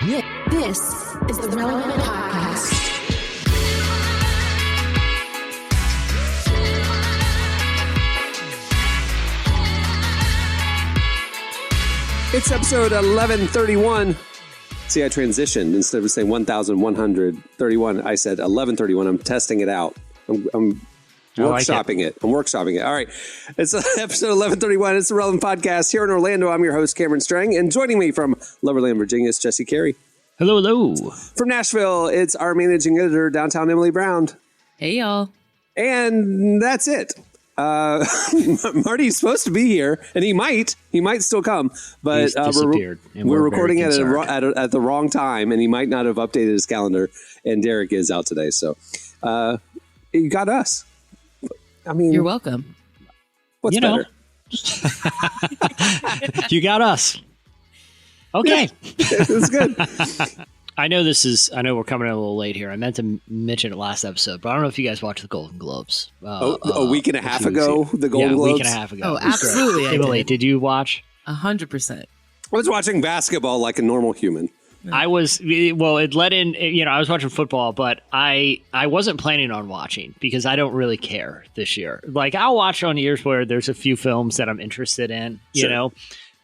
This is the Relevant Podcast. It's episode 1131. See, I transitioned. Instead of saying 1,131, I said 1131. I'm testing it out. I'm workshopping it. I'm workshopping it. All right. It's episode 1131. It's the Relevant Podcast here in Orlando. I'm your host, Cameron Strang. And joining me from Loverland, Virginia, is Jesse Carey. Hello, hello. From Nashville, it's our managing editor, downtown Emily Brown. Hey, y'all. And that's it. Marty's supposed to be here, and he might still come, but we're recording at the wrong time, and he might not have updated his calendar. And Derek is out today, so you got us. I mean, you're welcome. What's better? You got us. Okay, it's good. I know we're coming in a little late here. I meant to mention it last episode, but I don't know if you guys watched the Golden Globes. A week and a half ago, the Golden Globes? A week and a half ago. Oh, absolutely. Emily, did you watch? 100%. I was watching basketball like a normal human. I was, it led in, I was watching football, but I wasn't planning on watching because I don't really care this year. Like, I'll watch on years where there's a few films that I'm interested in, you know,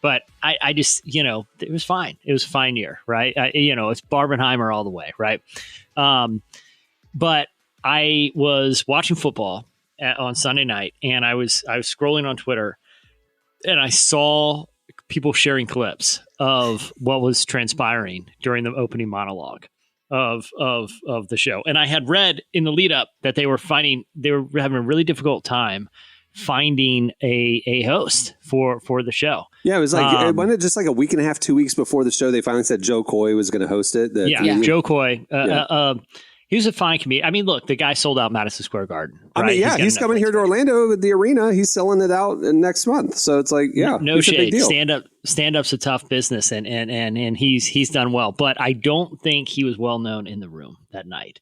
but I just, it was fine. It was a fine year, right? It's Barbenheimer all the way, right? But I was watching football on Sunday night, and I was scrolling on Twitter, and I saw people sharing clips of what was transpiring during the opening monologue of the show. And I had read in the lead up that they were having a really difficult time finding a host for the show. Yeah, it was like, wasn't it just like a week and a half, 2 weeks before the show, they finally said Joe Coy was going to host it? Joe Coy. He was a fine comedian. I mean, look, the guy sold out Madison Square Garden. Right? He's coming here to Orlando with the arena. He's selling it out next month. So it's like, no shade. Stand up's a tough business, and he's done well. But I don't think he was well known in the room that night.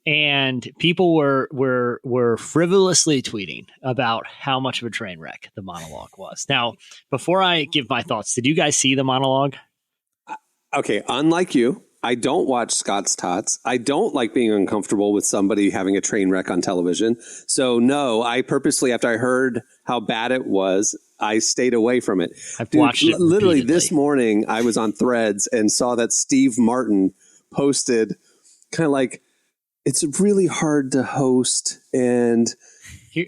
And people were frivolously tweeting about how much of a train wreck the monologue was. Now, before I give my thoughts, did you guys see the monologue? Okay, unlike you, I don't watch Scott's Tots. I don't like being uncomfortable with somebody having a train wreck on television. So no, I purposely, after I heard how bad it was, I stayed away from it. I've watched it literally this morning. I was on Threads and saw that Steve Martin posted kind of like, it's really hard to host, and he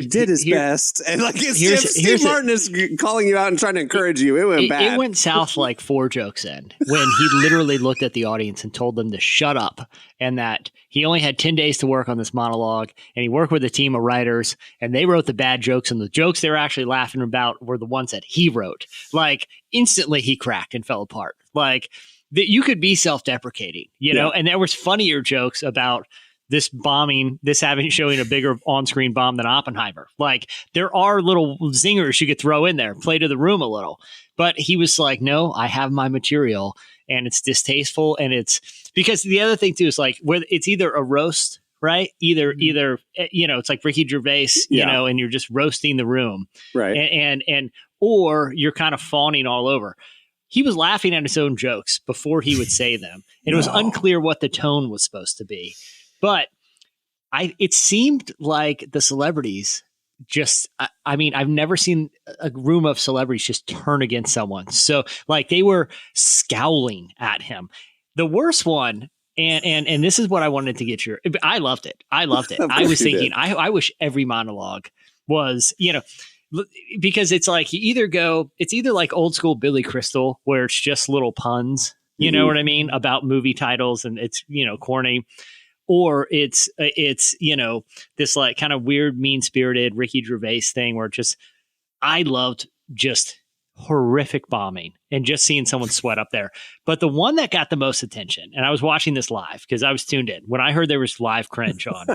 did his best. And like, Steve Martin is calling you out and trying to encourage you. It went bad. It went south like 4 jokes in, when he literally looked at the audience and told them to shut up, and that he only had 10 days to work on this monologue, and he worked with a team of writers, and they wrote the bad jokes, and the jokes they were actually laughing about were the ones that he wrote. Like, instantly he cracked and fell apart. Like, that you could be self-deprecating, know, and there was funnier jokes about this showing a bigger on-screen bomb than Oppenheimer. Like, there are little zingers you could throw in there, play to the room a little. But he was like, no, I have my material, and it's distasteful. And it's because the other thing too is like, where it's either a roast, right? Either, it's like Ricky Gervais, and you're just roasting the room. Right. And or you're kind of fawning all over. He was laughing at his own jokes before he would say them. And it was unclear what the tone was supposed to be. But it seemed like the celebrities just, I've never seen a room of celebrities just turn against someone. So like, they were scowling at him. The worst one, and this is what I wanted to get I loved it. I was thinking, I wish every monologue was, because it's like it's either like old school Billy Crystal, where it's just little puns, you know what I mean, about movie titles, and it's, corny, or it's this like kind of weird, mean spirited Ricky Gervais thing where I loved just horrific bombing and just seeing someone sweat up there. But the one that got the most attention, and I was watching this live because I was tuned in when I heard there was live cringe on,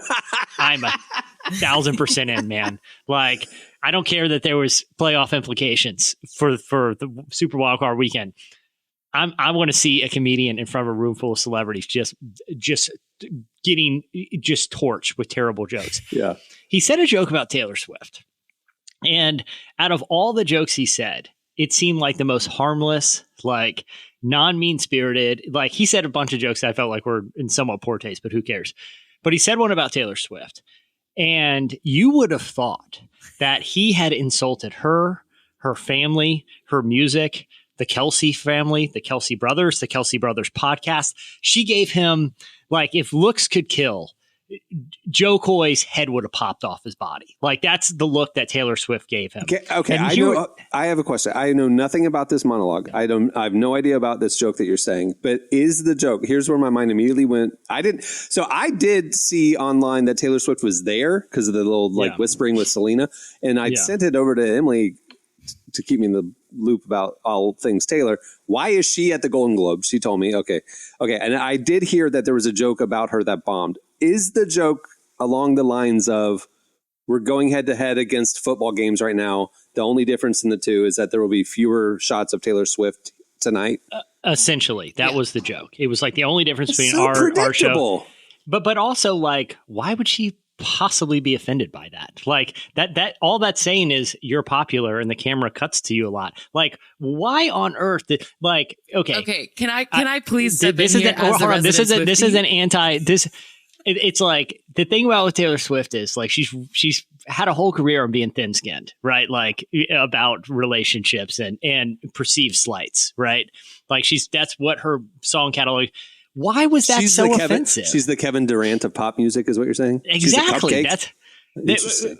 I'm 1,000% in, man. Like, I don't care that there was playoff implications for the Super Wildcard weekend. I want to see a comedian in front of a room full of celebrities just getting torched with terrible jokes. Yeah. He said a joke about Taylor Swift. And out of all the jokes he said, it seemed like the most harmless, like, non-mean spirited. Like, he said a bunch of jokes that I felt like were in somewhat poor taste, but who cares? But he said one about Taylor Swift. And you would have thought that he had insulted her, her family, her music, the Kelsey family, the Kelsey Brothers podcast. She gave him, like, if looks could kill, Joe Coy's head would have popped off his body. Like, that's the look that Taylor Swift gave him. Okay. I have a question. I know nothing about this monologue. I have no idea about this joke that you're saying, but is the joke, here's where my mind immediately went. I did see online that Taylor Swift was there because of the little whispering with Selena. And I sent it over to Emily to keep me in the loop about all things Taylor. Why is she at the Golden Globes? She told me, okay. And I did hear that there was a joke about her that bombed. Is the joke along the lines of, we're going head to head against football games right now. The only difference in the two is that there will be fewer shots of Taylor Swift tonight? Essentially, that was the joke. It was like the only difference It's between so our show. predictable. But also, like, why would she possibly be offended by that? Like, that all that's saying is you're popular and the camera cuts to you a lot. Like, why on earth okay, can I please step in here as a this resident is an Swiftie? anti this it's like, the thing about with Taylor Swift is, like, she's had a whole career of being thin-skinned, right? Like, about relationships and perceived slights, right? Like, that's what her song catalog. Why was that so offensive? She's the Kevin Durant of pop music, is what you're saying? Exactly. Interesting.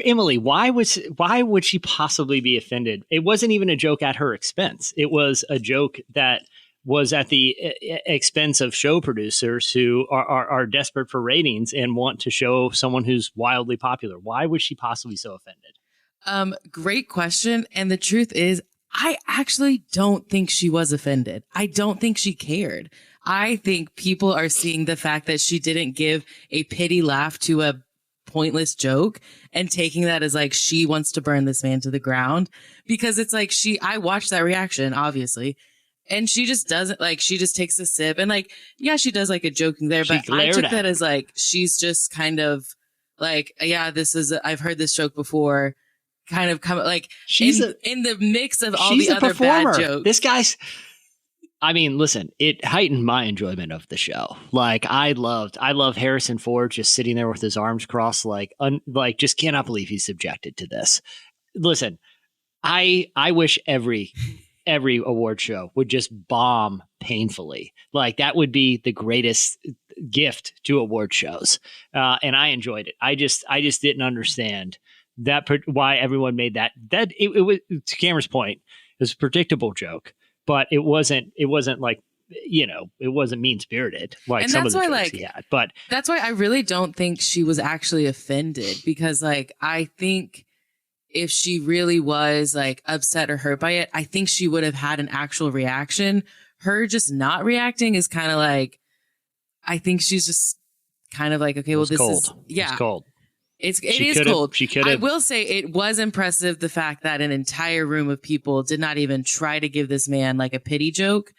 Emily, why would she possibly be offended? It wasn't even a joke at her expense. It was a joke that was at the expense of show producers who are desperate for ratings and want to show someone who's wildly popular. Why was she possibly so offended? Great question. And the truth is, I actually don't think she was offended. I don't think she cared. I think people are seeing the fact that she didn't give a pity laugh to a pointless joke and taking that as like, she wants to burn this man to the ground, because it's like, I watched that reaction, obviously. And she just doesn't, like, she just takes a sip and, like, yeah, she does like a joking there, but I took that as like, she's just kind of like, yeah, I've heard this joke before, kind of come like, she's in the mix of all the other bad jokes. This guy's, I mean, listen, it heightened my enjoyment of the show. Like, I love Harrison Ford just sitting there with his arms crossed, like just cannot believe he's subjected to this. Listen, I wish every award show would just bomb painfully. Like, that would be the greatest gift to award shows. And I enjoyed it. I just didn't understand why everyone made that it was, to Cameron's point, it was a predictable joke, but it wasn't like, it wasn't mean spirited like some of the jokes he had. But that's why I really don't think she was actually offended, because like, I think if she really was like upset or hurt by it, I think she would have had an actual reaction. Her just not reacting is kind of like, I think she's just kind of like, okay, well, this cold. is, yeah, it's cold. It is cold. She could I have. will say it was impressive, the fact that an entire room of people did not even try to give this man like a pity joke.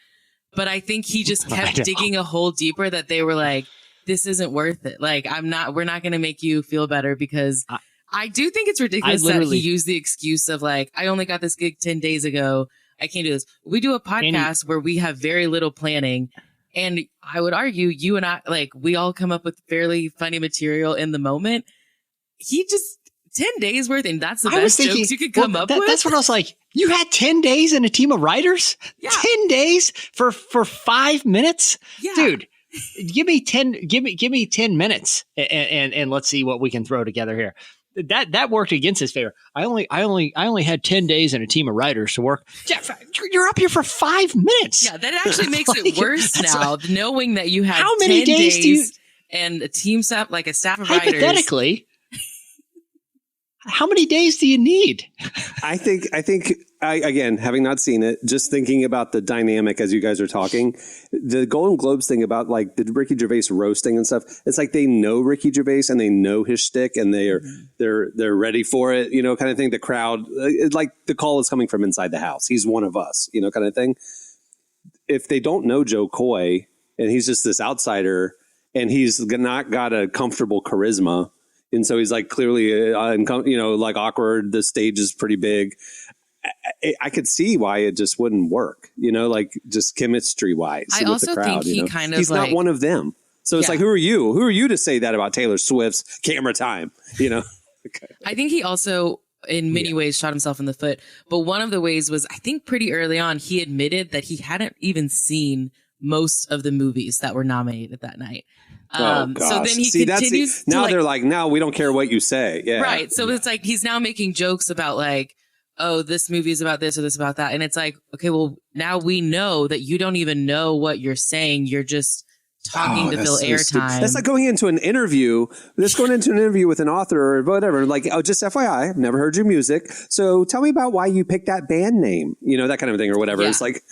But I think he just kept digging a hole deeper, that they were like, this isn't worth it. Like, we're not going to make you feel better, because I do think it's ridiculous that he used the excuse of like, I only got this gig 10 days ago. I can't do this. We do a podcast where we have very little planning. And I would argue you and I, like, we all come up with fairly funny material in the moment. He just 10 days worth, and that's the best jokes you could come up with. That's what I was like. You had 10 days and a team of writers? Yeah. 10 days for 5 minutes? Yeah. Dude, give me 10 minutes and let's see what we can throw together here. That worked against his favor. I only had 10 days and a team of writers to work. Jeff, you're up here for 5 minutes. Yeah, that actually makes it worse now, knowing that you had how many 10 days do you, and a team staff, like a staff of writers. Hypothetically, how many days do you need? I think again, having not seen it, just thinking about the dynamic as you guys are talking, the Golden Globes thing about like the Ricky Gervais roasting and stuff. It's like they know Ricky Gervais and they know his shtick and they're ready for it, kind of thing. The crowd, like the call is coming from inside the house. He's one of us, kind of thing. If they don't know Joe Coy and he's just this outsider and he's not got a comfortable charisma, and so he's like clearly, like awkward. The stage is pretty big. I could see why it just wouldn't work, like just chemistry wise. I also the crowd, think he kind of he's not one of them. So it's like, who are you? Who are you to say that about Taylor Swift's camera time? I think he also, in many ways, shot himself in the foot. But one of the ways was, I think pretty early on, he admitted that he hadn't even seen most of the movies that were nominated that night. So then he continues to now they're like, no, we don't care what you say. Yeah. Right. So it's like he's now making jokes about like, oh, this movie is about this or this about that. And it's like, okay, well, now we know that you don't even know what you're saying. You're just talking to fill airtime. That's like going into an interview. Just going into an interview with an author or whatever. Like, oh, just FYI, I've never heard your music. So tell me about why you picked that band name, that kind of thing or whatever. Yeah. It's like,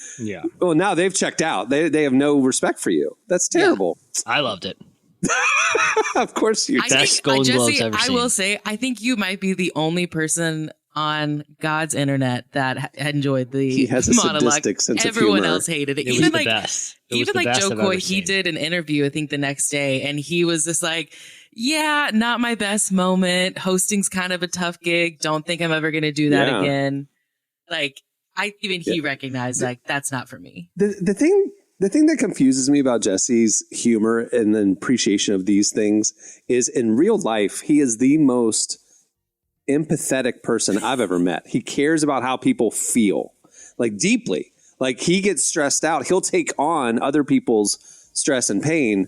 well, now they've checked out. They have no respect for you. That's terrible. Yeah. I loved it. Of course you did. Best Golden Globes ever seen. I will say, I think you might be the only person on God's internet that enjoyed the he has a monologue. Sadistic sense Everyone of humor. else hated it. It was the best. Even like Joe Coy, he did an interview, I think, the next day, and he was just like, yeah, not my best moment. Hosting's kind of a tough gig. Don't think I'm ever going to do that again. Like, he recognized, like, that's not for me. The thing that confuses me about Jesse's humor and then appreciation of these things is in real life, he is the most empathetic person I've ever met. He cares about how people feel, like deeply. Like he gets stressed out. He'll take on other people's stress and pain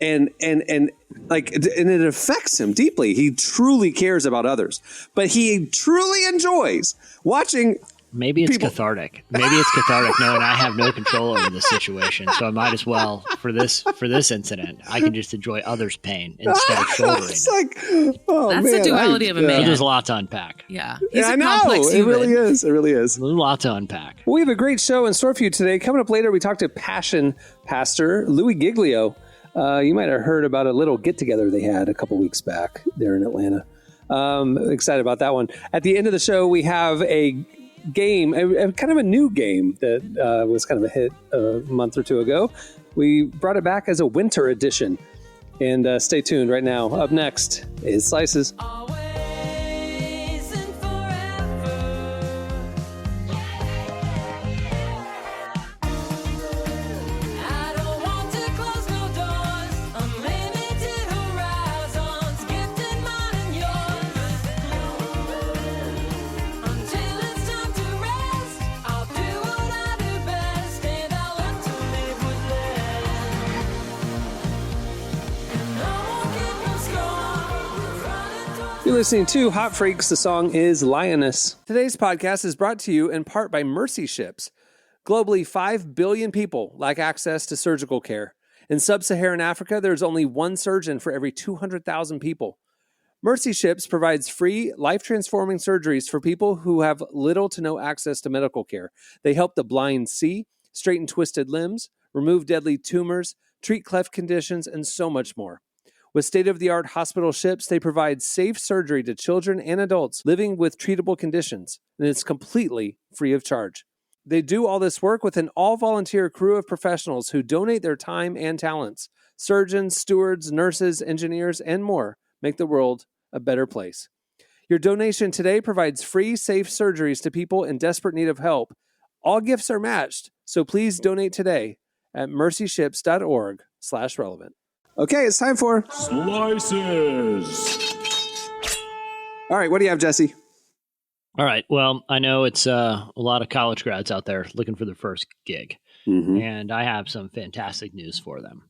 and it affects him deeply. He truly cares about others, but he truly enjoys watching. Maybe it's cathartic. Maybe it's cathartic knowing I have no control over this situation. So I might as well, for this incident, I can just enjoy others' pain instead of shouldering. It's like, oh, that's the duality of a man. There's a lot to unpack. Yeah. I know. It really is. It really is. There's a lot to unpack. Well, we have a great show in store for you today. Coming up later, we talk to Passion Pastor Louie Giglio. You might have heard about a little get-together they had a couple weeks back there in Atlanta. Excited about that one. At the end of the show, we have a game, a kind of a new game that was kind of a hit a month or two ago. We brought it back as a winter edition. And stay tuned right now. Up next is Slices. You're listening to Hot Freaks. The song is Lioness. Today's podcast is brought to you in part by Mercy Ships. Globally, 5 billion people lack access to surgical care. In sub-Saharan Africa, there's only one surgeon for every 200,000 people. Mercy Ships provides free, life-transforming surgeries for people who have little to no access to medical care. They help the blind see, straighten twisted limbs, remove deadly tumors, treat cleft conditions, and so much more. With state-of-the-art hospital ships, they provide safe surgery to children and adults living with treatable conditions, and it's completely free of charge. They do all this work with an all-volunteer crew of professionals who donate their time and talents. Surgeons, stewards, nurses, engineers, and more make the world a better place. Your donation today provides free, safe surgeries to people in desperate need of help. All gifts are matched, so please donate today at mercyships.org/relevant. Okay, it's time for Slices. All right, what do you have, Jesse? All right. Well, I know it's a lot of college grads out there looking for their first gig, and I have some fantastic news for them.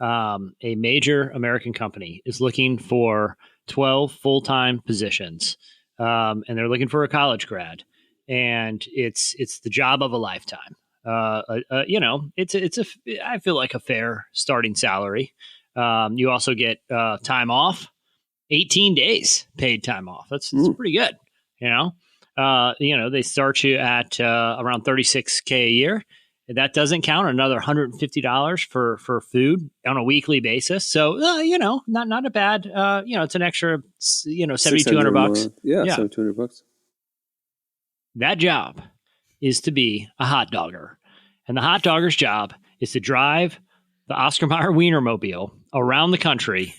A major American company is looking for 12 full-time positions, and they're looking for a college grad, and it's the job of a lifetime. It's I feel like a fair starting salary. You also get time off, 18 days paid time off. That's pretty good. They start you at around $36K a year. That doesn't count another $150 for food on a weekly basis. So, not a bad, it's an extra, $7,200. Yeah. $7,200. That job is to be a hot dogger. And the hot dogger's job is to drive the Oscar Mayer Wienermobile around the country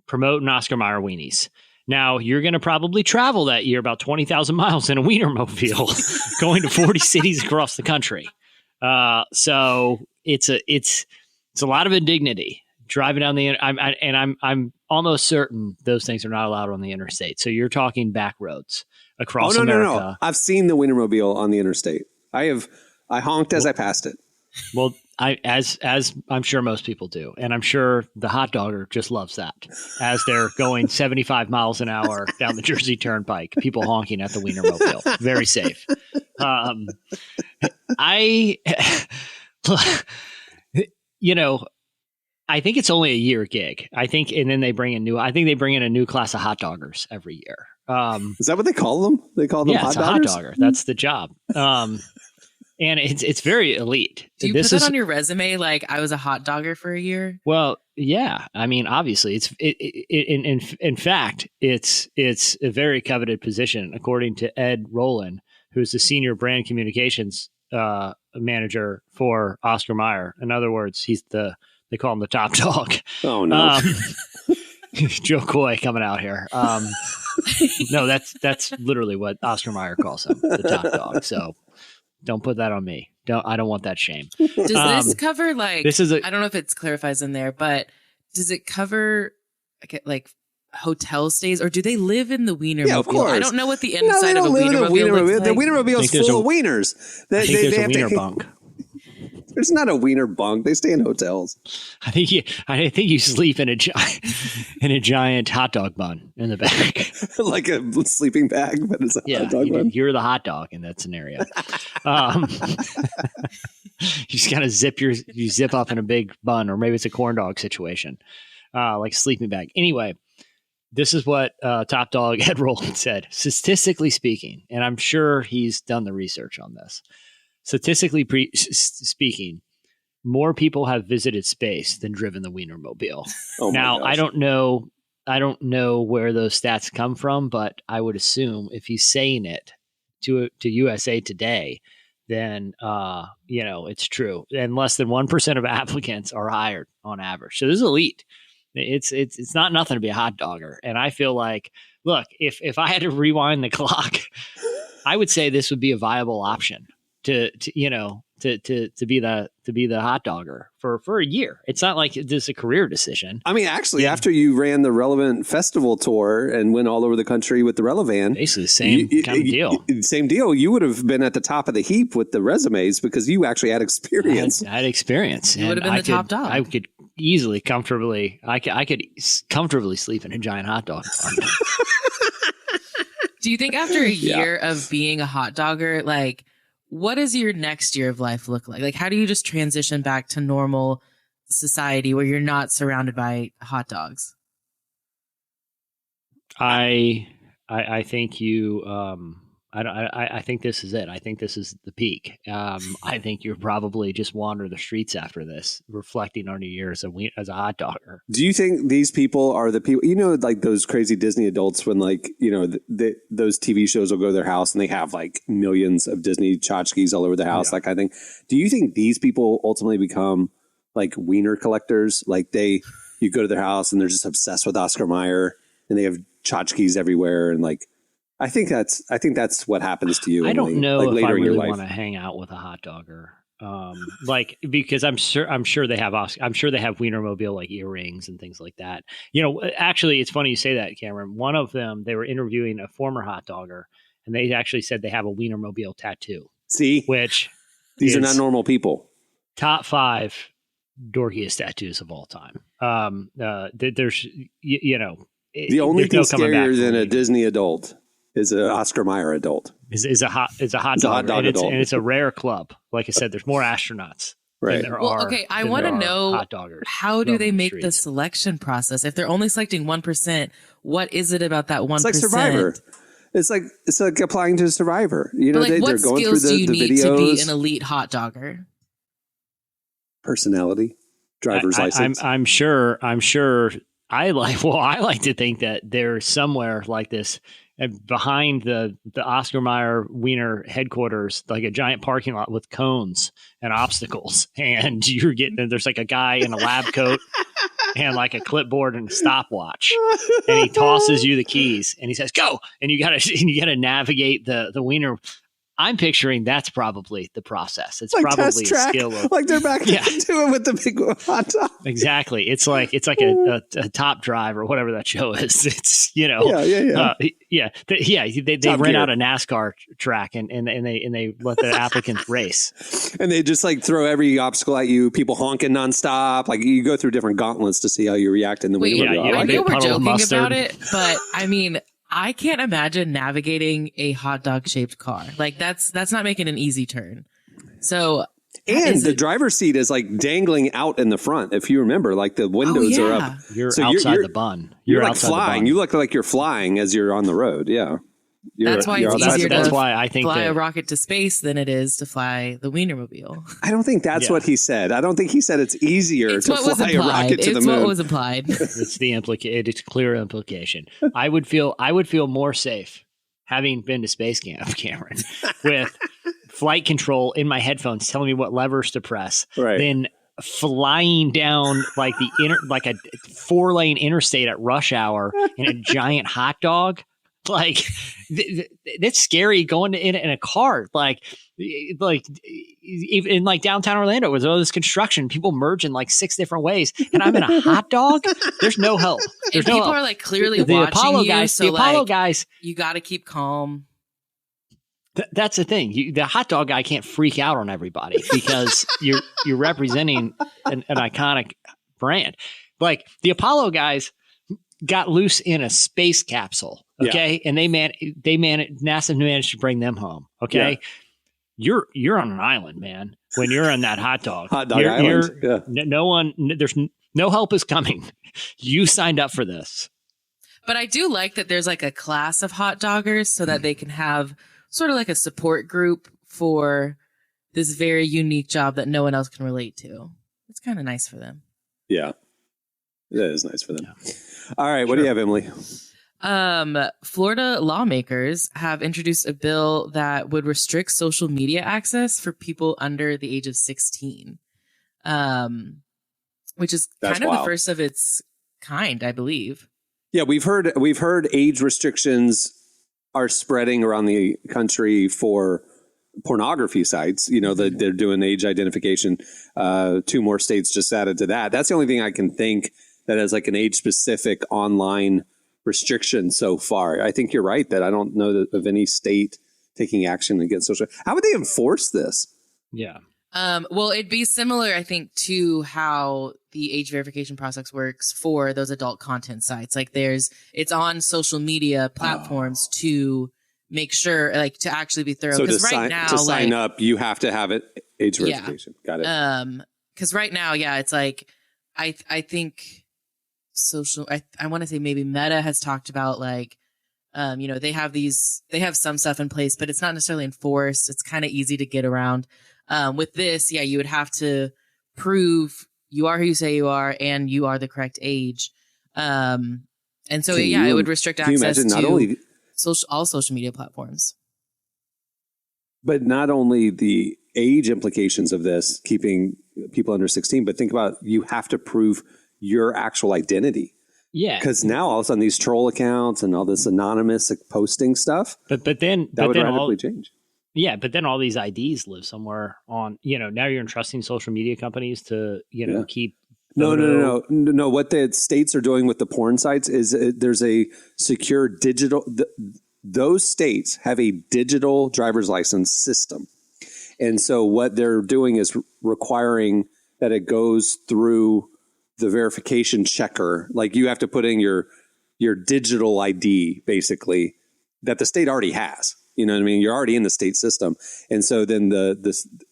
promoting Oscar Mayer weenies. Now, you're going to probably travel that year about 20,000 miles in a Wienermobile, going to 40 cities across the country. So it's a lot of indignity driving down the. I'm almost certain those things are not allowed on the interstate. So you're talking back roads across America. No. I've seen the Wienermobile on the interstate. I honked as I passed it. Well, as I'm sure most people do, and I'm sure the hot dogger just loves that as they're going 75 miles an hour down the Jersey Turnpike, people honking at the Wienermobile. Very safe. I think it's only a year gig. And then they bring in a new class of hot doggers every year. Is that what they call them? They call them hot doggers? It's a hot dogger. That's the job. And it's very elite. Do you put that on your resume? Like, I was a hot dogger for a year? Well, yeah. I mean, obviously, in fact, it's a very coveted position, according to Ed Rowland, who's the senior brand communications manager for Oscar Mayer. In other words, they call him the top dog. Oh no. Joe Coy coming out here. No, that's literally what Oscar Mayer calls him, the top dog. So don't put that on me. I don't want that shame. Does this cover I don't know if it clarifies in there, but does it cover like hotel stays, or do they live in the Wienermobile? Yeah, of course. I don't know what the inside of a Wienermobile looks like. The Wienermobile's full of wieners. I think there's a wiener bunk. There's not a wiener bunk. They stay in hotels. I think you sleep in a giant hot dog bun in the back, like a sleeping bag, but it's a hot dog bun. You're the hot dog in that scenario. You just kind of zip up in a big bun, or maybe it's a corn dog situation, like a sleeping bag. Anyway, this is what top dog Ed Rowland said. Statistically speaking, and I'm sure he's done the research on this. Statistically speaking, more people have visited space than driven the Wienermobile. Oh now, I don't know where those stats come from, but I would assume if he's saying it to USA Today, then it's true. And less than 1% of applicants are hired on average. So this is elite. It's not nothing to be a hot dogger. And I feel like, look, if I had to rewind the clock, I would say this would be a viable option to be the hot dogger for a year. It's not like this is a career decision. I mean, actually, after you ran the Relevant Festival tour and went all over the country with the Relevant, basically the same kind of deal. Same deal. You would have been at the top of the heap with the resumes because you actually had experience. I had experience. You would have been the top dog. I could easily, comfortably sleep in a giant hot dog farm. Do you think after a year of being a hot dogger, like, what does your next year of life look like? Like, how do you just transition back to normal society where you're not surrounded by hot dogs? I think I think this is it. I think this is the peak. I think you'll probably just wander the streets after this, reflecting on your years as a hot dogger. Do you think these people are the people, like those crazy Disney adults when those TV shows will go to their house and they have like millions of Disney tchotchkes all over the house, that kind of thing. Do you think these people ultimately become like wiener collectors? Like you go to their house and they're just obsessed with Oscar Mayer and they have tchotchkes everywhere and like, I think that's what happens to you. I don't know if I really want to hang out with a hot dogger, because I'm sure they have Wienermobile like earrings and things like that. Actually, it's funny you say that, Cameron. One of them, they were interviewing a former hot dogger, and they actually said they have a Wienermobile tattoo. See, which these are not normal people. Top 5 dorkiest tattoos of all time. There's the only thing scarier than a Disney adult is an Oscar Mayer adult. Is a hot dog adult. And it's a rare club. Like I said, there's more astronauts than there are. Okay, I want to know hot doggers. How do they make the selection process? If they're only selecting 1%, what is it about that 1%? It's like Survivor. It's like applying to Survivor. What they're going skills through do you need to be an elite hot dogger? Personality, driver's license. I'm sure. I like to think that there's somewhere like this behind the Oscar Mayer Wiener headquarters, like a giant parking lot with cones and obstacles, and there's like a guy in a lab coat and like a clipboard and a stopwatch, and he tosses you the keys and he says, "Go!" And you gotta navigate the wiener. I'm picturing that's probably the process. It's like probably test track, a skill of, like they're back to it with the big hot dog. Exactly. It's like a Top Drive or whatever that show is. It's They rent out a NASCAR track and they let the applicants race. And they just like throw every obstacle at you. People honking nonstop. Like you go through different gauntlets to see how you react in the window. I know we're joking about it, but I mean, I can't imagine navigating a hot dog shaped car. Like that's not making an easy turn. So, and the driver's seat is like dangling out in the front. If you remember, like the windows are up. You're outside the bun. You're like flying. You look like you're flying as you're on the road. Yeah. That's why it's easier to fly a rocket to space than it is to fly the Wienermobile. I don't think that's what he said. I don't think he said it's easier to fly a rocket to the moon. It's what was implied. It's the it's clear implication. I would feel more safe having been to space camp, Cameron, with flight control in my headphones telling me what levers to press than flying down like a 4-lane interstate at rush hour in a giant hot dog. Like it's scary going in a car, like even in like downtown Orlando with all this construction, people merge in like 6 different ways, and I'm in a hot dog. There's no help. There's people help. Are like clearly watching Apollo you. Guys, So the Apollo like, guys, you got to keep calm. That's the thing. The hot dog guy can't freak out on everybody because you're representing an iconic brand. Like the Apollo guys got loose in a space capsule. Okay. Yeah. And NASA managed to bring them home. Okay. Yeah. You're on an island, man. When you're on that hot dog island. There's no help is coming. You signed up for this. But I do like that there's like a class of hot doggers so that they can have sort of like a support group for this very unique job that no one else can relate to. It's kind of nice for them. Yeah. It is nice for them. Yeah. All right. What do you have, Emily? Florida lawmakers have introduced a bill that would restrict social media access for people under the age of 16, which is kind of the first of its kind, I believe. Yeah, we've heard age restrictions are spreading around the country for pornography sites. You know, that they're doing age identification. 2 more states just added to that. That's the only thing I can think that has like an age specific online restriction so far. I think you're right that I don't know of any state taking action against social. How would they enforce this? Yeah. Well, it'd be similar, I think, to how the age verification process works for those adult content sites. Like it's on social media platforms to make sure, like, to actually be thorough. So to sign up, you have to have it age verification. Got it. Because right now, it's like, I think I want to say maybe Meta has talked about like, they have some stuff in place, but it's not necessarily enforced. It's kind of easy to get around. With this, you would have to prove you are who you say you are and you are the correct age. And so, it would restrict access to all social media platforms. But not only the age implications of this, keeping people under 16, but think about you have to prove your actual identity. Yeah. Because now all of a sudden these troll accounts and all this anonymous posting stuff, but then would radically change. Yeah, but then all these IDs live somewhere on, now you're entrusting social media companies to, keep. No. What the states are doing with the porn sites is there's a secure digital, those states have a digital driver's license system. And so what they're doing is requiring that it goes through the verification checker. Like you have to put in your digital ID, basically, that the state already has. You know what I mean? You're already in the state system. And so then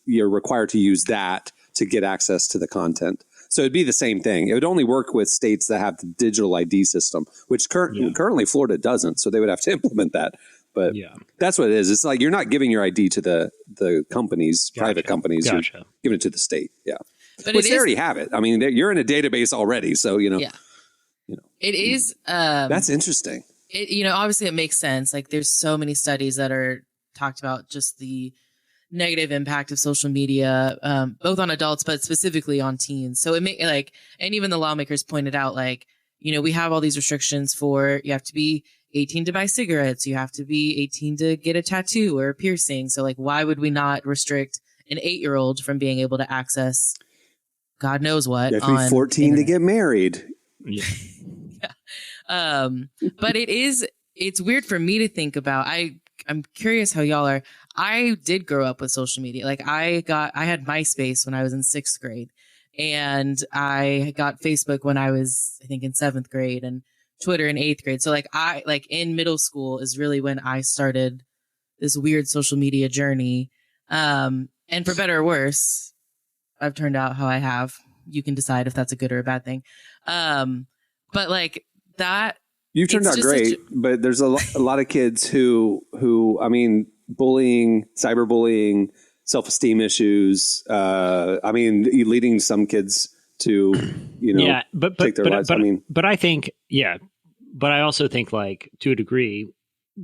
you're required to use that to get access to the content. So it'd be the same thing. It would only work with states that have the digital ID system, which currently Florida doesn't. So they would have to implement that. But that's what it is. It's like you're not giving your ID to the companies, private companies. You're giving it to the state. Yeah. But they already have it. I mean, you're in a database already. So, it is. That's interesting. Obviously it makes sense. Like there's so many studies that are talked about just the negative impact of social media, both on adults, but specifically on teens. So and even the lawmakers pointed out, like, we have all these restrictions for, you have to be 18 to buy cigarettes. You have to be 18 to get a tattoo or a piercing. So like, why would we not restrict an 8-year-old from being able to access God knows what? You have to be 14 to get married. Yeah. But it's weird for me to think about. I'm curious how y'all are. I did grow up with social media. Like I had MySpace when I was in 6th grade, and I got Facebook when I was, I think, in 7th grade, and Twitter in 8th grade. So like in middle school is really when I started this weird social media journey. And for better or worse, I've turned out how I have. You can decide if that's a good or a bad thing. But like that, you've turned out great, but there's a lot of kids who, I mean, bullying, cyberbullying, self-esteem issues. Leading some kids to, take their lives. But I think, but I also think, like, to a degree,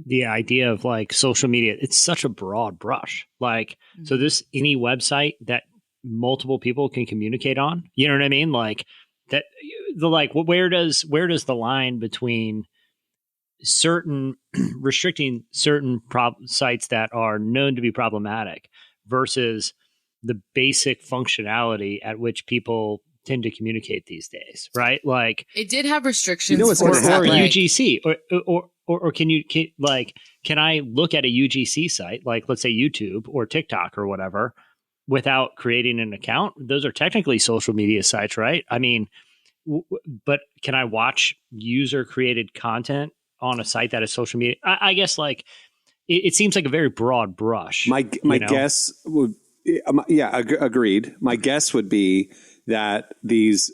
the idea of like social media, it's such a broad brush. Like, so this, any website that multiple people can communicate on, you know what I mean? Like that, where does the line between certain restricting certain sites that are known to be problematic versus the basic functionality at which people tend to communicate these days, right? Like, it did have restrictions. You know what's going to happen? Or UGC, or can I look at a UGC site, like let's say YouTube or TikTok or whatever, without creating an account? Those are technically social media sites, right? I mean, but can I watch user created content on a site that is social media? I guess like it seems like a very broad brush. My guess would, agreed. My guess would be that these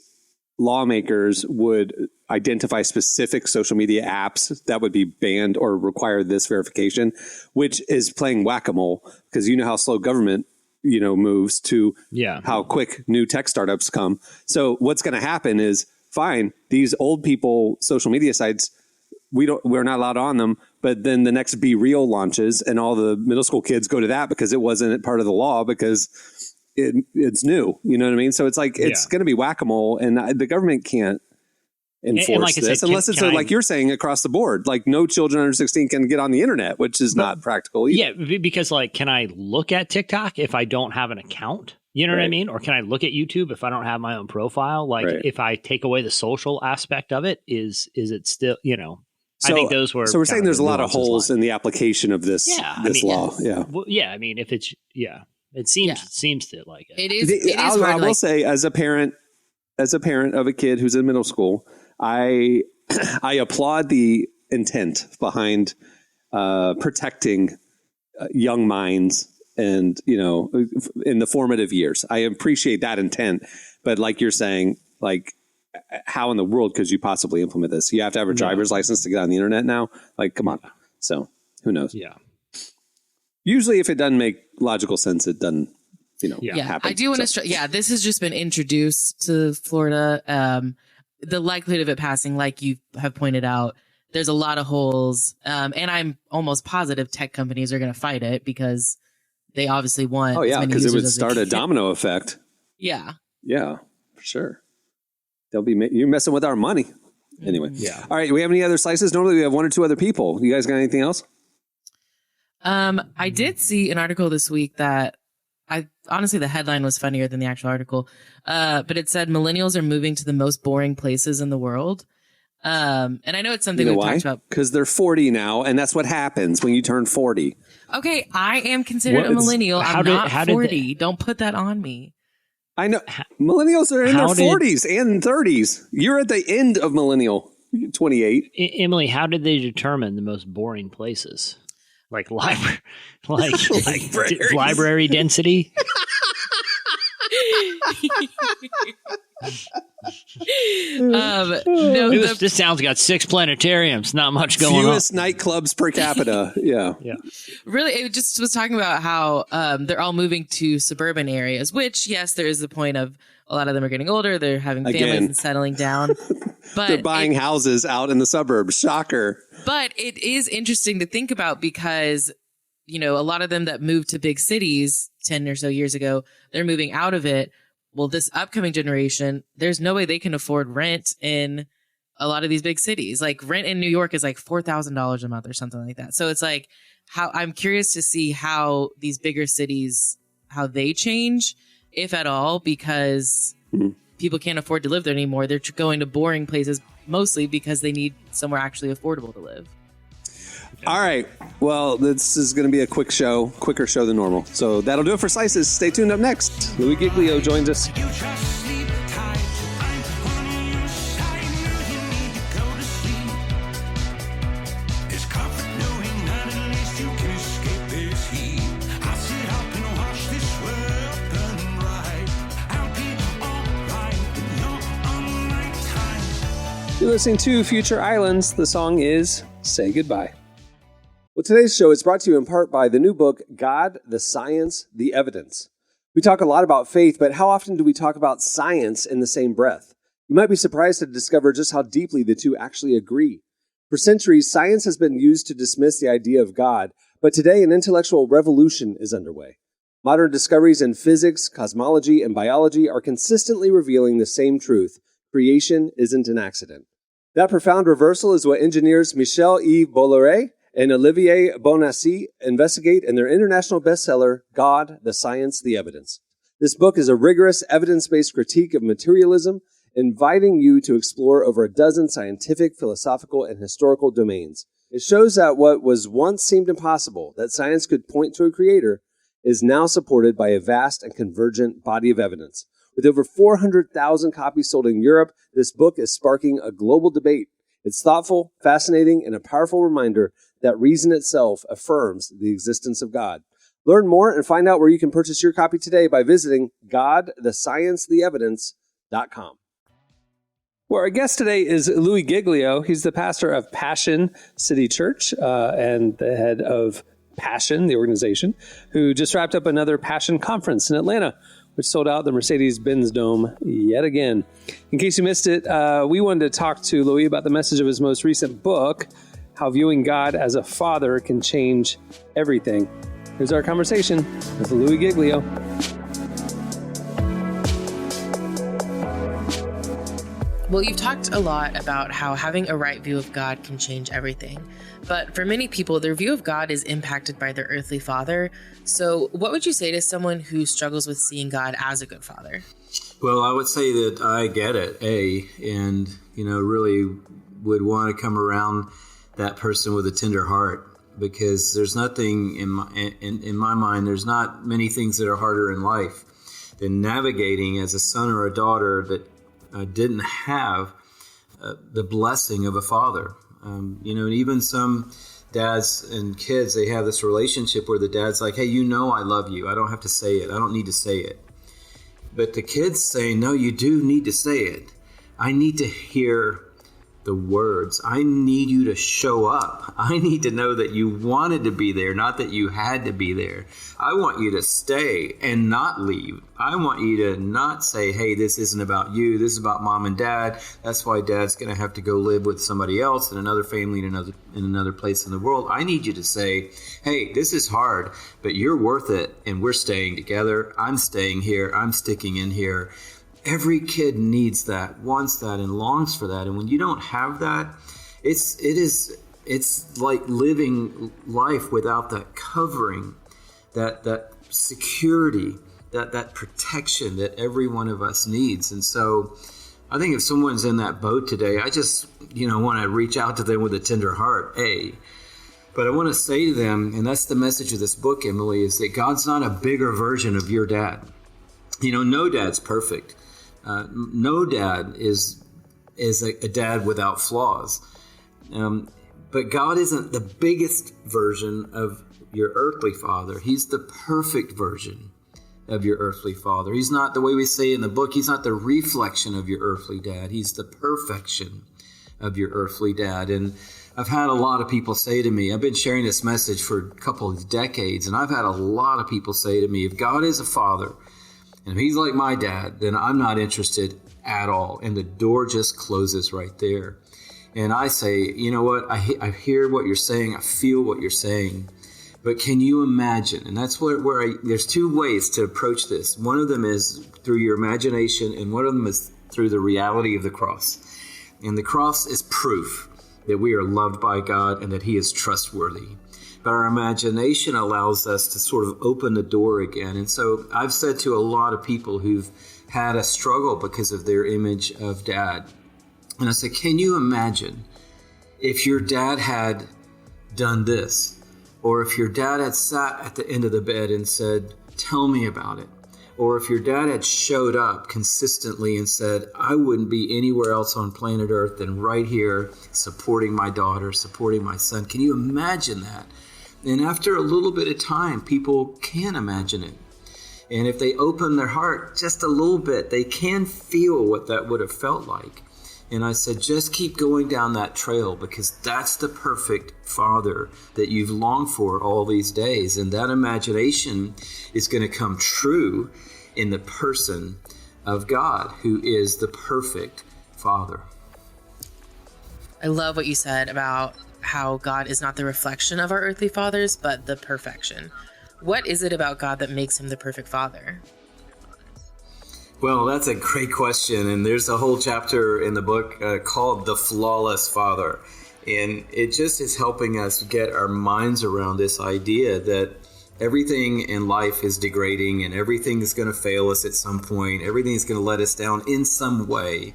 lawmakers would identify specific social media apps that would be banned or require this verification, which is playing whack-a-mole, because you know how slow government moves to how quick new tech startups come. So what's going to happen is, fine, these old people social media sites, we're not allowed on them, but then the next Be Real launches and all the middle school kids go to that because it wasn't part of the law, because it's new. You know what I mean? So it's like, it's going to be whack-a-mole, and the government can't enforce like this unless it's like you're saying across the board, like no children under 16 can get on the internet, which is not practical either. Yeah, because like, can I look at TikTok if I don't have an account? You know what I mean? Or can I look at YouTube if I don't have my own profile? Like, if I take away the social aspect of it, is it still, I think those were. So we're saying there's a lot of holes in the application of this law. Yeah. Well, yeah. I mean, if it's, it seems to like it. It is. I will say, as a parent of a kid who's in middle school, I applaud the intent behind protecting young minds and, in the formative years. I appreciate that intent. But like you're saying, like, how in the world could you possibly implement this? You have to have a driver's license to get on the internet now. Like, come on. So who knows? Yeah. Usually if it doesn't make logical sense, it doesn't, happen. I do want to this has just been introduced to Florida. The likelihood of it passing, like you have pointed out, there's a lot of holes. And I'm almost positive tech companies are going to fight it because they obviously want. Oh, yeah, because it would start a domino effect. Yeah. Yeah, for sure. You're messing with our money. Anyway. Yeah. All right. Do we have any other slices? Normally we have one or two other people. You guys got anything else? I did see an article this week that honestly, the headline was funnier than the actual article. But it said millennials are moving to the most boring places in the world. And I know it's something we've talked about. Because they're 40 now, and that's what happens when you turn 40. Okay, I am considered a millennial. I'm not 40. Don't put that on me. I know. Millennials are in their 40s and 30s. You're at the end of millennial. You're 28. Emily, how did they determine the most boring places? Like library density? This town's got 6 planetariums. Not much going on. Fewest nightclubs per capita. Yeah. Really, it just was talking about how they're all moving to suburban areas, which, yes, there is the point of a lot of them are getting older. They're having families and settling down. But they're buying houses out in the suburbs. Shocker. But it is interesting to think about because a lot of them that moved to big cities 10 or so years ago, they're moving out of it. Well, this upcoming generation, there's no way they can afford rent in a lot of these big cities. Like rent in New York is like $4,000 a month or something like that. So it's like I'm curious to see how these bigger cities, how they change, if at all, because people can't afford to live there anymore. They're going to boring places mostly because they need somewhere actually affordable to live. All right. Well, this is going to be a quicker show than normal. So that'll do it for Slices. Stay tuned. Up next, Louie Giglio joins us. You're listening to Future Islands. The song is Say Goodbye. Well, today's show is brought to you in part by the new book, God, the Science, the Evidence. We talk a lot about faith, but how often do we talk about science in the same breath? You might be surprised to discover just how deeply the two actually agree. For centuries, science has been used to dismiss the idea of God, but today an intellectual revolution is underway. Modern discoveries in physics, cosmology, and biology are consistently revealing the same truth: creation isn't an accident. That profound reversal is what engineers Michel-Yves Bolloré and Olivier Bonassi investigate in their international bestseller, God, the Science, the Evidence. This book is a rigorous, evidence-based critique of materialism, inviting you to explore over a dozen scientific, philosophical, and historical domains. It shows that what was once seemed impossible, that science could point to a creator, is now supported by a vast and convergent body of evidence. With over 400,000 copies sold in Europe, this book is sparking a global debate. It's thoughtful, fascinating, and a powerful reminder that reason itself affirms the existence of God. Learn more and find out where you can purchase your copy today by visiting godthesciencetheevidence.com. Well, our guest today is Louie Giglio. He's the pastor of Passion City Church and the head of Passion, the organization, who just wrapped up another Passion conference in Atlanta, which sold out the Mercedes-Benz Dome yet again. In case you missed it, we wanted to talk to Louie about the message of his most recent book, How Viewing God as a Father Can Change Everything. Here's our conversation with Louie Giglio. Well, you've talked a lot about how having a right view of God can change everything. But for many people, their view of God is impacted by their earthly father. So what would you say to someone who struggles with seeing God as a good father? Well, I would say that I get it, and, really would want to come around that person with a tender heart, because there's nothing in my mind, there's not many things that are harder in life than navigating as a son or a daughter that didn't have the blessing of a father. Even some dads and kids, they have this relationship where the dad's like, hey, I love you. I don't have to say it. I don't need to say it. But the kids say, no, you do need to say it. I need to hear the words. I need you to show up. I need to know that you wanted to be there, not that you had to be there. I want you to stay and not leave. I want you to not say, hey, this isn't about you. This is about mom and dad. That's why dad's going to have to go live with somebody else in another family in another place in the world. I need you to say, hey, this is hard, but you're worth it, and we're staying together. I'm staying here. I'm sticking in here. Every kid needs that, wants that, and longs for that. And when you don't have that, it's like living life without that covering, that security, that protection that every one of us needs. And so I think if someone's in that boat today, I just, want to reach out to them with a tender heart, But I want to say to them, and that's the message of this book, Emily, is that God's not a bigger version of your dad. No dad's perfect. No dad is a dad without flaws. But God isn't the biggest version of your earthly father. He's the perfect version of your earthly father. He's not, the way we say in the book, he's not the reflection of your earthly dad. He's the perfection of your earthly dad. And I've had a lot of people say to me, I've been sharing this message for a couple of decades, and I've had a lot of people say to me, if God is a father, and if he's like my dad, then I'm not interested at all. And the door just closes right there. And I say, you know what? I hear what you're saying. I feel what you're saying. But can you imagine? And that's there's two ways to approach this. One of them is through your imagination, and one of them is through the reality of the cross. And the cross is proof that we are loved by God and that he is trustworthy. But our imagination allows us to sort of open the door again. And so I've said to a lot of people who've had a struggle because of their image of dad, and I said, can you imagine if your dad had done this? Or if your dad had sat at the end of the bed and said, tell me about it. Or if your dad had showed up consistently and said, I wouldn't be anywhere else on planet Earth than right here supporting my daughter, supporting my son. Can you imagine that? And after a little bit of time, people can imagine it. And if they open their heart just a little bit, they can feel what that would have felt like. And I said, just keep going down that trail, because that's the perfect father that you've longed for all these days. And that imagination is going to come true in the person of God, who is the perfect father. I love what you said about how God is not the reflection of our earthly fathers, but the perfection. What is it about God that makes him the perfect father? Well, that's a great question. And there's a whole chapter in the book called The Flawless Father. And it just is helping us get our minds around this idea that everything in life is degrading and everything is going to fail us at some point. Everything is going to let us down in some way.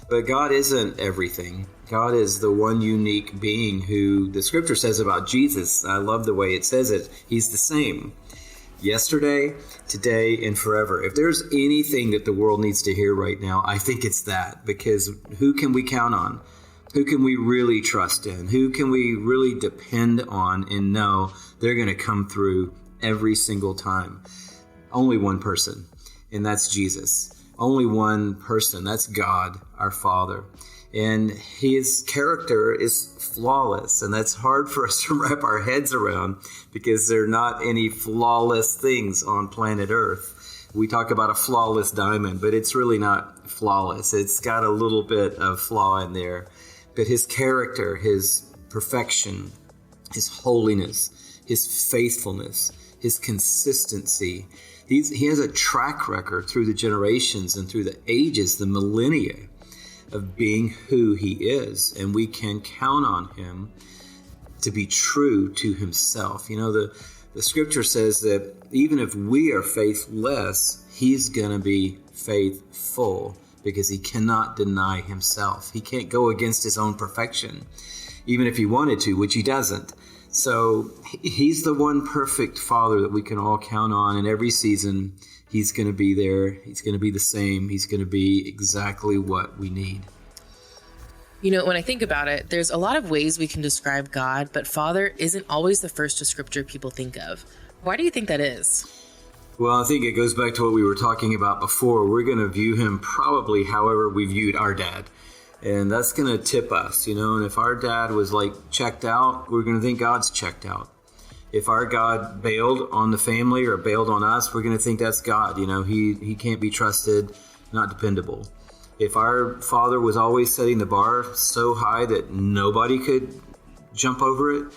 But God isn't everything. God is the one unique being who the scripture says about Jesus. I love the way it says it. He's the same yesterday, today, and forever. If there's anything that the world needs to hear right now, I think it's that. Because who can we count on? Who can we really trust in? Who can we really depend on and know they're going to come through every single time? Only one person, and that's Jesus. Only one person, that's God, our Father. And his character is flawless, and that's hard for us to wrap our heads around because there are not any flawless things on planet Earth. We talk about a flawless diamond, but it's really not flawless. It's got a little bit of flaw in there. But his character, his perfection, his holiness, his faithfulness, his consistency, he has a track record through the generations and through the ages, the millennia, of being who he is. And we can count on him to be true to himself. You know, the scripture says that even if we are faithless, he's going to be faithful, because he cannot deny himself. He can't go against his own perfection, even if he wanted to, which he doesn't. So he's the one perfect father that we can all count on. And every season, he's going to be there. He's going to be the same. He's going to be exactly what we need. You know, when I think about it, there's a lot of ways we can describe God, but Father isn't always the first descriptor people think of. Why do you think that is? Well, I think it goes back to what we were talking about before. We're going to view him probably however we viewed our dad. And that's going to tip us, you know. And if our dad was like checked out, we're going to think God's checked out. If our God bailed on the family or bailed on us, we're going to think that's God. You know, he can't be trusted, not dependable. If our father was always setting the bar so high that nobody could jump over it,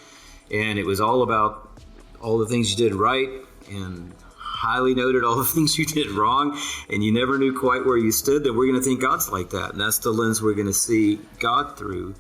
and it was all about all the things you did right and highly noted all the things you did wrong, and you never knew quite where you stood, then we're going to think God's like that. And that's the lens we're going to see God through.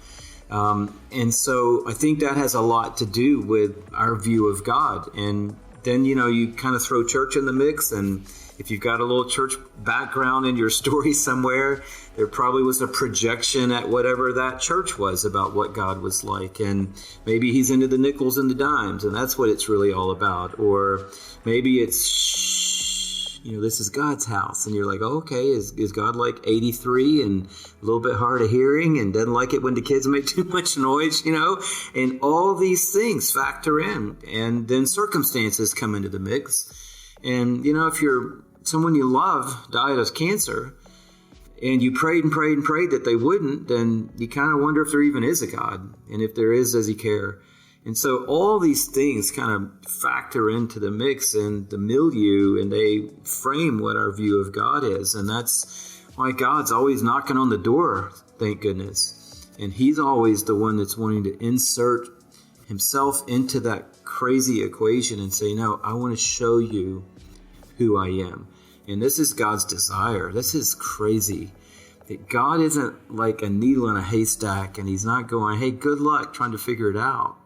And so I think that has a lot to do with our view of God. And then, you know, you kind of throw church in the mix, and if you've got a little church background in your story somewhere, there probably was a projection at whatever that church was about what God was like. And maybe he's into the nickels and the dimes, and that's what it's really all about. Or maybe it's, you know, this is God's house. And you're like, oh, okay, is God like 83 and a little bit hard of hearing and doesn't like it when the kids make too much noise, you know? And all these things factor in. And then circumstances come into the mix. And, you know, if someone you love died of cancer and you prayed and prayed and prayed that they wouldn't, then you kind of wonder if there even is a God. And if there is, does he care? And so all these things kind of factor into the mix and the milieu, and they frame what our view of God is. And that's why God's always knocking on the door, thank goodness. And he's always the one that's wanting to insert himself into that crazy equation and say, no, I want to show you who I am. And this is God's desire. This is crazy. That God isn't like a needle in a haystack, and he's not going, hey, good luck trying to figure it out.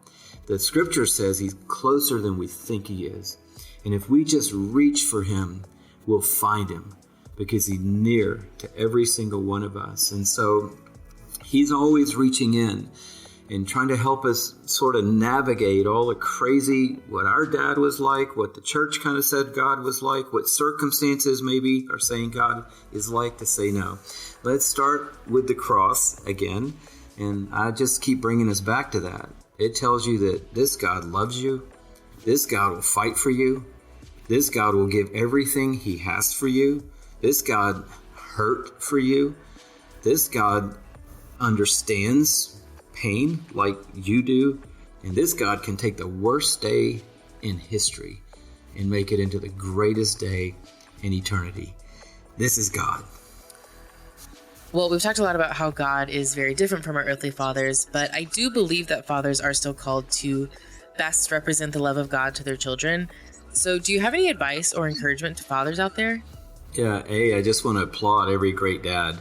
The scripture says he's closer than we think he is. And if we just reach for him, we'll find him, because he's near to every single one of us. And so he's always reaching in and trying to help us sort of navigate all the crazy, what our dad was like, what the church kind of said God was like, what circumstances maybe are saying God is like, to say no. Let's start with the cross again. And I just keep bringing us back to that. It tells you that this God loves you. This God will fight for you. This God will give everything he has for you. This God hurt for you. This God understands pain like you do. And this God can take the worst day in history and make it into the greatest day in eternity. This is God. Well, we've talked a lot about how God is very different from our earthly fathers, but I do believe that fathers are still called to best represent the love of God to their children. So do you have any advice or encouragement to fathers out there? Yeah, I just want to applaud every great dad.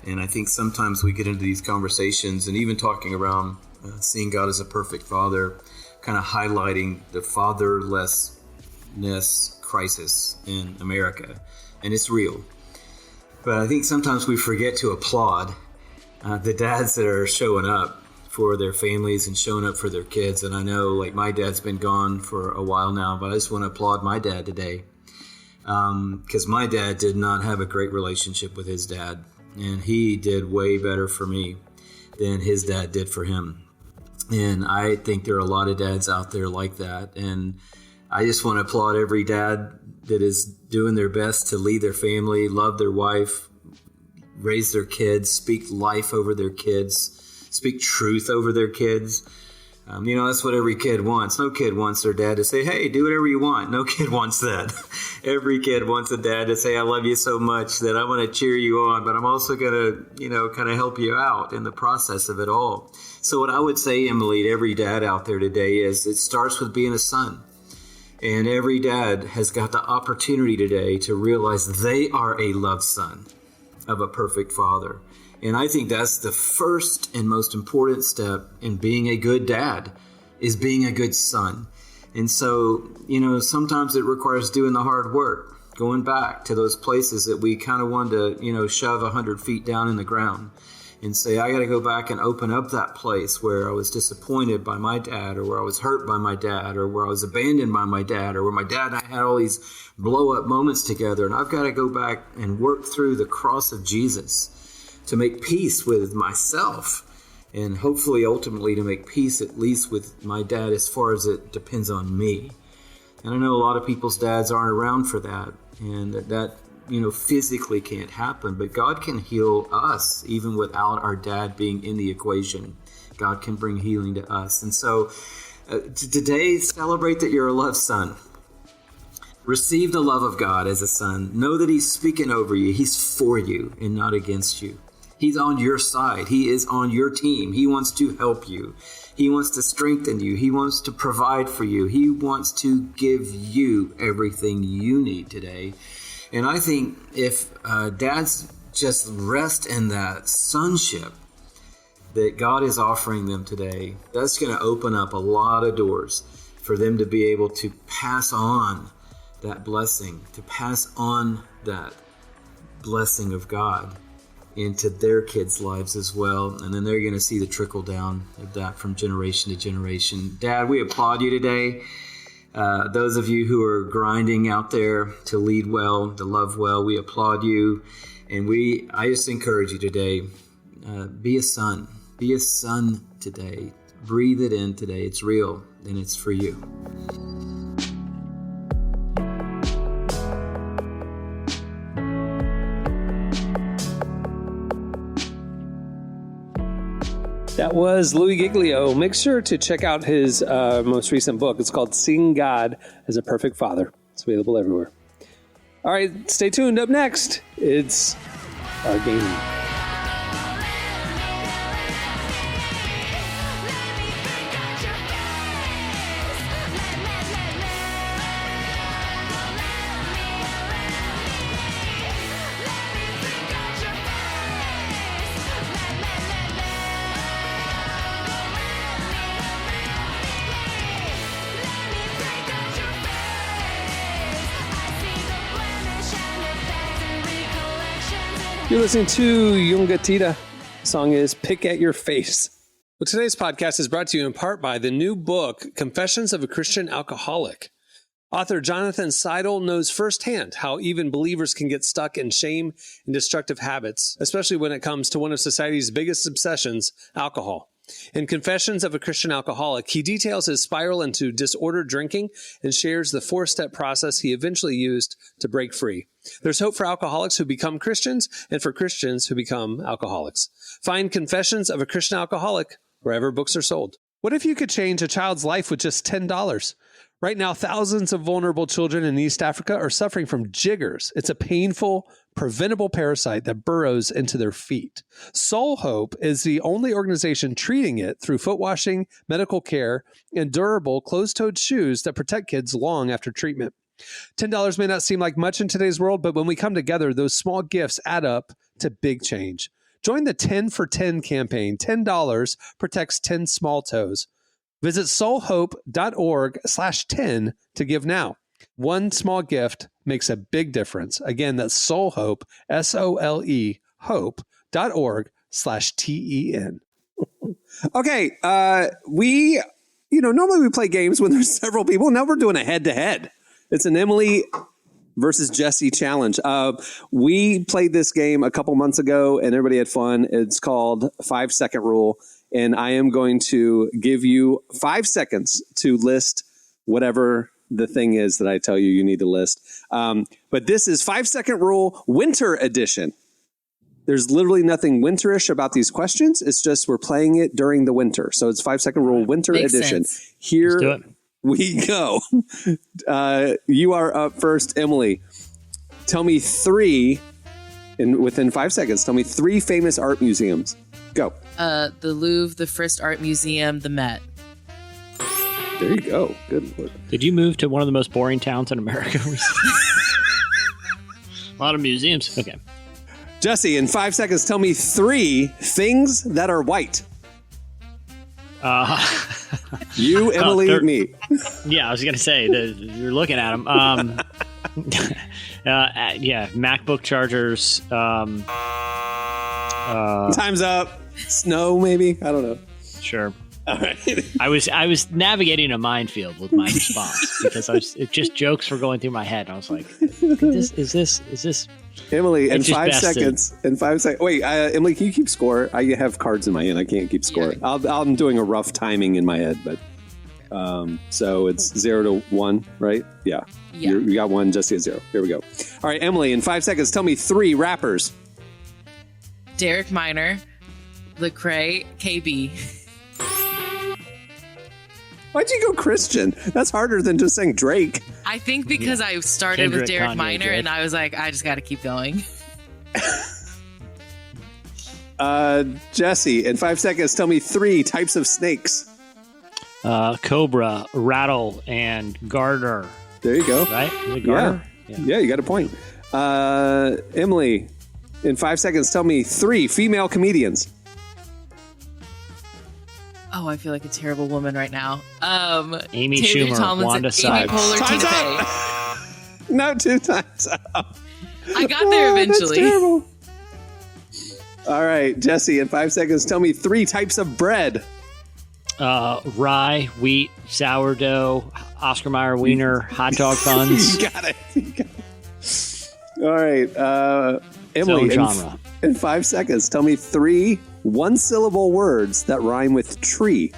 And I think sometimes we get into these conversations and even talking around seeing God as a perfect father, kind of highlighting the fatherlessness crisis in America. And it's real. But I think sometimes we forget to applaud the dads that are showing up for their families and showing up for their kids. And I know, like, my dad's been gone for a while now, but I just want to applaud my dad today. Because my dad did not have a great relationship with his dad. And he did way better for me than his dad did for him. And I think there are a lot of dads out there like that. And I just want to applaud every dad that is doing their best to lead their family, love their wife, raise their kids, speak life over their kids, speak truth over their kids. That's what every kid wants. No kid wants their dad to say, hey, do whatever you want. No kid wants that. Every kid wants a dad to say, I love you so much that I want to cheer you on, but I'm also going to, kind of help you out in the process of it all. So what I would say, Emily, to every dad out there today is it starts with being a son. And every dad has got the opportunity today to realize they are a loved son of a perfect father. And I think that's the first and most important step in being a good dad, is being a good son. And so, sometimes it requires doing the hard work, going back to those places that we kind of wanted to, shove 100 feet down in the ground and say, I got to go back and open up that place where I was disappointed by my dad, or where I was hurt by my dad, or where I was abandoned by my dad, or where my dad and I had all these blow up moments together. And I've got to go back and work through the cross of Jesus to make peace with myself, and hopefully ultimately to make peace at least with my dad as far as it depends on me. And I know a lot of people's dads aren't around for that, and that physically can't happen, but God can heal us even without our dad being in the equation. God can bring healing to us. And so today, celebrate that you're a loved son. Receive the love of God as a son. Know that he's speaking over you. He's for you and not against you. He's on your side. He is on your team. He wants to help you. He wants to strengthen you. He wants to provide for you. He wants to give you everything you need today. And I think if dads just rest in that sonship that God is offering them today, that's going to open up a lot of doors for them to be able to pass on that blessing, to pass on that blessing of God into their kids' lives as well. And then they're going to see the trickle down of that from generation to generation. Dad, we applaud you today. Those of you who are grinding out there to lead well, to love well, we applaud you. And I just encourage you today, be a son. Be a son today. Breathe it in today. It's real and it's for you. That was Louie Giglio. Make sure to check out his most recent book. It's called Seeing God as a Perfect Father. It's available everywhere. All right, stay tuned. Up next, it's our game. You're listening to Yungatita. The song is Pick at Your Face. Well, today's podcast is brought to you in part by the new book, Confessions of a Christian Alcoholic. Author Jonathan Seidel knows firsthand how even believers can get stuck in shame and destructive habits, especially when it comes to one of society's biggest obsessions, alcohol. In Confessions of a Christian Alcoholic, he details his spiral into disordered drinking and shares the 4-step process he eventually used to break free. There's hope for alcoholics who become Christians and for Christians who become alcoholics. Find Confessions of a Christian Alcoholic wherever books are sold. What if you could change a child's life with just $10? Right now, thousands of vulnerable children in East Africa are suffering from jiggers. It's a painful, preventable parasite that burrows into their feet. Soul Hope is the only organization treating it through foot washing, medical care, and durable closed-toed shoes that protect kids long after treatment. $10 may not seem like much in today's world, but when we come together, those small gifts add up to big change. Join the 10 for 10 campaign. $10 protects 10 small toes. Visit soulhope.org/10 to give now. One small gift makes a big difference. Again, that's Soulhope, SOLE, hope.org/TEN. Okay, normally we play games when there's several people. Now we're doing a head-to-head. It's an Emily versus Jesse challenge. We played this game a couple months ago, and everybody had fun. It's called 5-second rule. And I am going to give you 5 seconds to list whatever the thing is that I tell you need to list. But this is 5-second rule winter edition. There's literally nothing winterish about these questions. It's just we're playing it during the winter. So it's 5-second rule winter Makes edition. sense. Here we go. You are up first, Emily. Tell me within 5 seconds, tell me 3 famous art museums. Go. The Louvre, the First Art Museum, the Met. There you go. Good Lord. Did you move to one of the most boring towns in America recently? A lot of museums. Okay. Jesse, in 5 seconds, tell me 3 things that are white. You, Emily, me. Yeah, I was going to say, you're looking at them. MacBook chargers. Time's up. Snow, maybe? I don't know. Sure. All right. I was navigating a minefield with my response because just jokes were going through my head. And I was like, is this Emily, in It's just 5 bested. seconds. In 5 seconds. Wait, Emily, can you keep score? I have cards in my hand. I can't keep score. Yeah. I'm doing a rough timing in my head, but so it's 0 to 1, right? Yeah. You got 1, Jesse has 0. Here we go. All right, Emily, in 5 seconds, tell me 3 rappers. Derek Minor, Lecrae, KB. Why'd you go Christian? That's harder than just saying Drake. I think because I started Kendrick, with Derek Kanye, Minor, Drake. and I was like, I just got to keep going. Jesse, in 5 seconds, tell me 3 types of snakes. Cobra, rattle, and garter. There you go. Right? Is it garter? Yeah, you got a point. Emily, in 5 seconds, tell me 3 female comedians. Oh, I feel like a terrible woman right now. Amy Taylor Schumer, Tomlinson, Wanda Amy Sykes. Poehler, Time's Tina up. Fey. No, 2 times up. I got there eventually. That's terrible. All right, Jesse, in 5 seconds, tell me 3 types of bread. Rye, wheat, sourdough, Oscar Mayer wiener, hot dog buns. You got it. All right, Emily, genre. in 5 seconds, tell me 3 one-syllable words that rhyme with tree.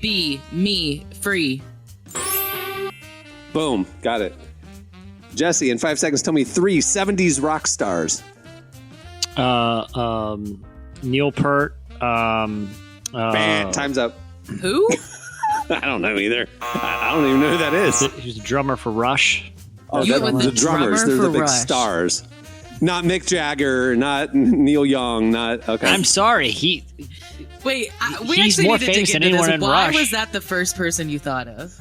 Be, me, free. Boom, got it. Jesse, in 5 seconds, tell me 3 70s rock stars. Neil Peart. Time's up. Who? I don't know either. I don't even know who that is. He's a drummer for Rush. Oh, You went with the the drummers. drummer They're the for big Rush. stars. Not Mick Jagger, not Neil Young, not... Okay. I'm sorry. Wait, we He's actually more need to dig famous than into anyone this. in Why Rush. was that the first person you thought of?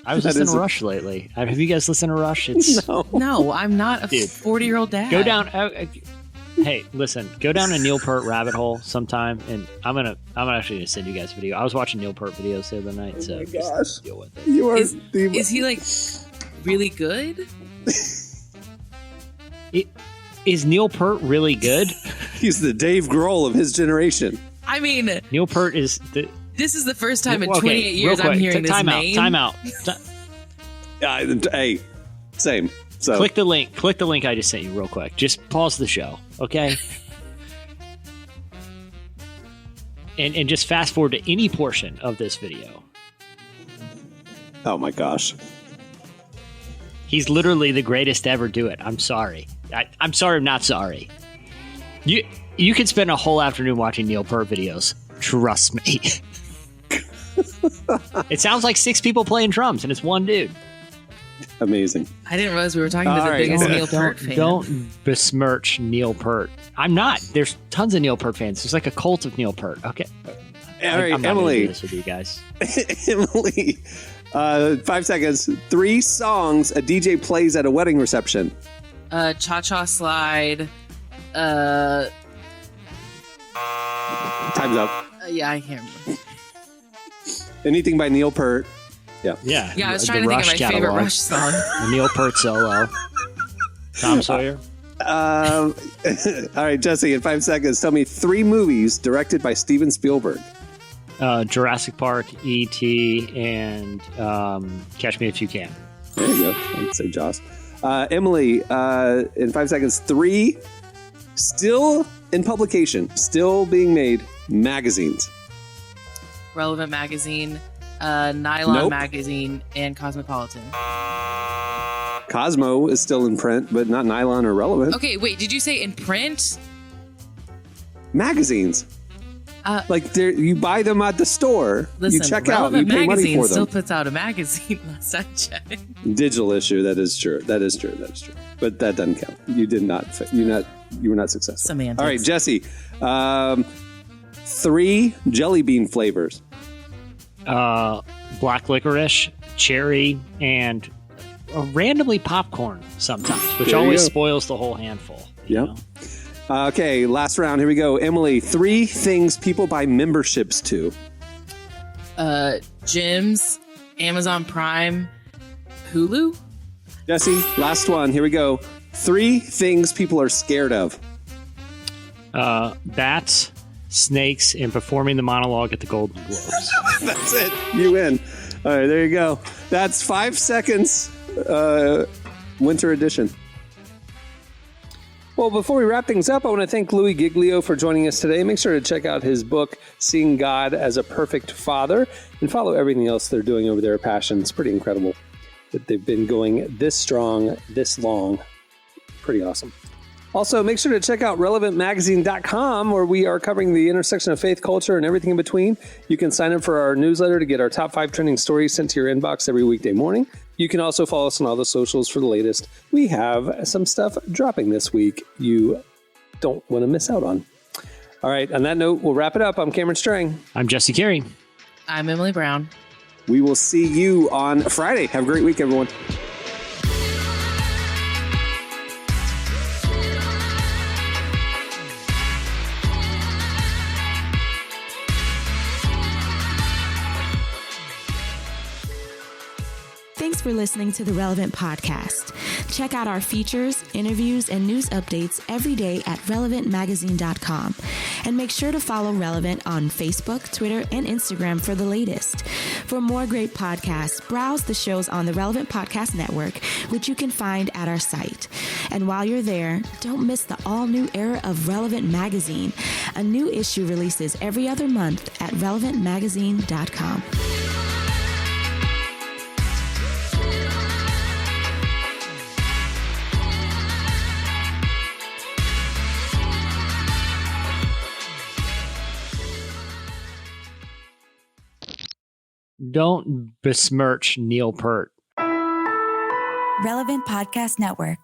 I was That listening is to a- Rush lately. Have you guys listened to Rush? It's No, I'm not a Dude. 40-year-old dad. go down. Hey, listen, go down a Neil Peart rabbit hole sometime, and I'm actually gonna send you guys a video. I was watching Neil Peart videos the other night, so my just gosh. deal with it. You are Is the... he like really good? Is Neil Peart really good? He's the Dave Grohl of his generation. I mean, Neil Peart is the. this is the first time in Okay, 28 years real I'm quick, hearing this time name. out. Hey, same. So Click the link. Click the link I just sent you real quick. Just pause the show, okay? And just fast forward to any portion of this video. oh my gosh. He's literally the greatest to ever do it. I'm sorry. I'm sorry. I'm not sorry. You could spend a whole afternoon watching Neil Peart videos. Trust me. It sounds like 6 people playing drums, and it's one dude. Amazing. I didn't realize we were talking to All the right. biggest Neil Peart fan. Don't besmirch Neil Peart. I'm not. There's tons of Neil Peart fans. There's like a cult of Neil Peart. Okay. All right, I'm not gonna do Emily. this with you guys. Emily, 5 seconds. 3 songs a DJ plays at a wedding reception. Cha-Cha Slide. Time's up. Yeah, I can't remember. Anything by Neil Peart. Yeah. Yeah, I was the trying to think of Rush my favorite catalog. Rush song. The Neil Peart solo. Tom Sawyer. All right, Jesse, in 5 seconds, tell me 3 movies directed by Steven Spielberg. Jurassic Park, E.T., and Catch Me If You Can. There you go. I'd say Jaws. Emily, in 5 seconds, 3 still in publication, still being made magazines. Relevant Magazine, Nylon Nope. Magazine, and Cosmopolitan. Cosmo is still in print, but not Nylon or Relevant. Okay, wait, did you say in print? Magazines. Like you buy them at the store, Listen, you check out, Relevant you pay money Magazine for still them. puts out a magazine last I checked. Digital issue, that is true. That is true. But that doesn't count. You did not. You were not successful. Semantics. All right, Jesse. 3 jelly bean flavors. Black licorice, cherry, and randomly popcorn sometimes, which There you always go. spoils the whole handful. you Yep. know? Okay, last round. Here we go. Emily, 3 things people buy memberships to. Gyms, Amazon Prime, Hulu. Jesse, last one. Here we go. 3 things people are scared of. Bats, snakes, and performing the monologue at the Golden Globes. That's it. You win. All right, there you go. That's 5 seconds. Winter edition. Well, before we wrap things up, I want to thank Louie Giglio for joining us today. Make sure to check out his book, Seeing God as a Perfect Father, and follow everything else they're doing over there at Passion. It's pretty incredible that they've been going this strong, this long. Pretty awesome. Also, make sure to check out relevantmagazine.com, where we are covering the intersection of faith, culture, and everything in between. You can sign up for our newsletter to get our top 5 trending stories sent to your inbox every weekday morning. You can also follow us on all the socials for the latest. We have some stuff dropping this week you don't want to miss out on. All right, on that note, we'll wrap it up. I'm Cameron Strang. I'm Jesse Carey. I'm Emily Brown. We will see you on Friday. Have a great week, everyone. Thanks for listening to the Relevant Podcast. Check out our features, interviews, and news updates every day at relevantmagazine.com. And make sure to follow Relevant on Facebook, Twitter, and Instagram for the latest. For more great podcasts, browse the shows on the Relevant Podcast Network, which you can find at our site. And while you're there, don't miss the all-new era of Relevant Magazine. A new issue releases every other month at relevantmagazine.com. Don't besmirch Neil Peart. Relevant Podcast Network.